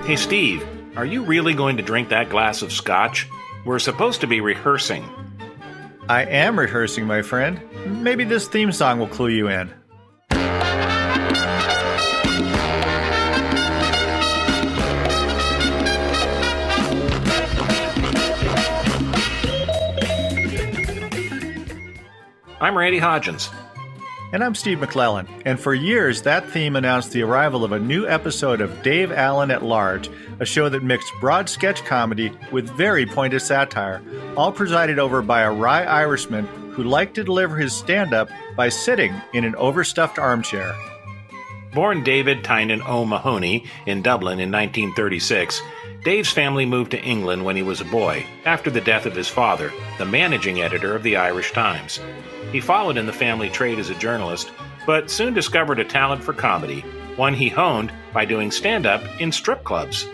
Hey Steve, are you really going to drink that glass of scotch? We're supposed to be rehearsing. I am rehearsing, my friend. Maybe this theme song will clue you in. I'm Randy Hodgins. And I'm Steve McClellan, and for years that theme announced the arrival of a new episode of Dave Allen at Large, a show that mixed broad sketch comedy with very pointed satire, all presided over by a wry Irishman who liked to deliver his stand-up by sitting in an overstuffed armchair. Born David Tynan O'Mahony in Dublin in 1936, Dave's family moved to England when he was a boy, after the death of his father, the managing editor of the Irish Times. He followed in the family trade as a journalist, but soon discovered a talent for comedy, one he honed by doing stand-up in strip clubs.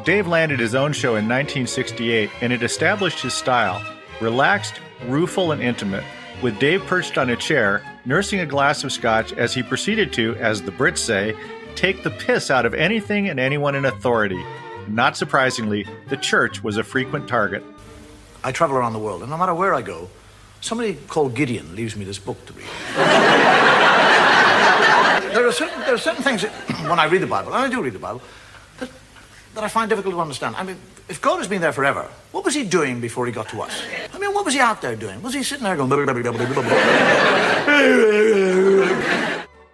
Dave landed his own show in 1968, and it established his style, relaxed, rueful, and intimate, with Dave perched on a chair, nursing a glass of scotch as he proceeded to, as the Brits say, take the piss out of anything and anyone in authority. Not surprisingly, the church was a frequent target. I travel around the world, and no matter where I go, somebody called Gideon leaves me this book to read. There are certain things that, when I read the Bible, and I do read the Bible, that I find difficult to understand. I mean, if God has been there forever, what was he doing before he got to us? I mean, what was he out there doing? Was he sitting there going...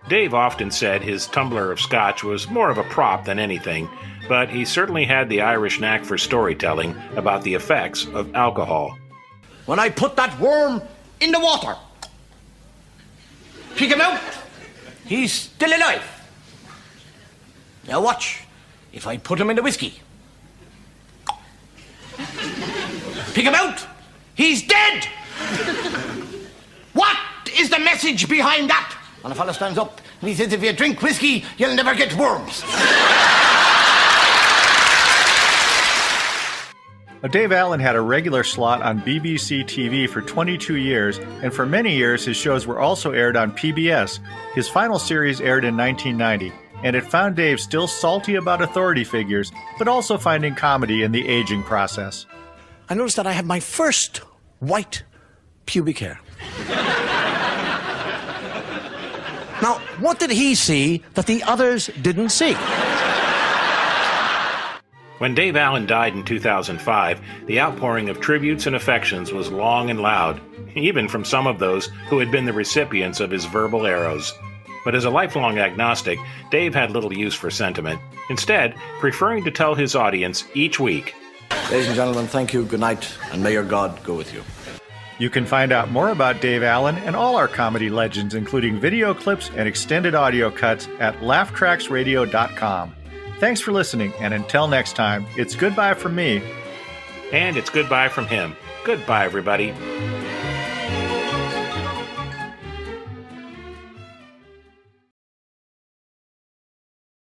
Dave often said his tumbler of scotch was more of a prop than anything, but he certainly had the Irish knack for storytelling about the effects of alcohol. When I put that worm in the water, pick him out, he's still alive. Now watch, if I put him in the whiskey, pick him out, he's dead. What is the message behind that? And a fella stands up and he says, if you drink whiskey, you'll never get worms. Dave Allen had a regular slot on BBC TV for 22 years, and for many years his shows were also aired on PBS. His final series aired in 1990, and it found Dave still salty about authority figures, but also finding comedy in the aging process. I noticed that I had my first white pubic hair. Now, what did he see that the others didn't see? When Dave Allen died in 2005, the outpouring of tributes and affections was long and loud, even from some of those who had been the recipients of his verbal arrows. But as a lifelong agnostic, Dave had little use for sentiment, instead preferring to tell his audience each week, Ladies and gentlemen, thank you, good night, and may your God go with you. You can find out more about Dave Allen and all our comedy legends, including video clips and extended audio cuts, at laughtracksradio.com. Thanks for listening, and until next time, it's goodbye from me. And it's goodbye from him. Goodbye, everybody.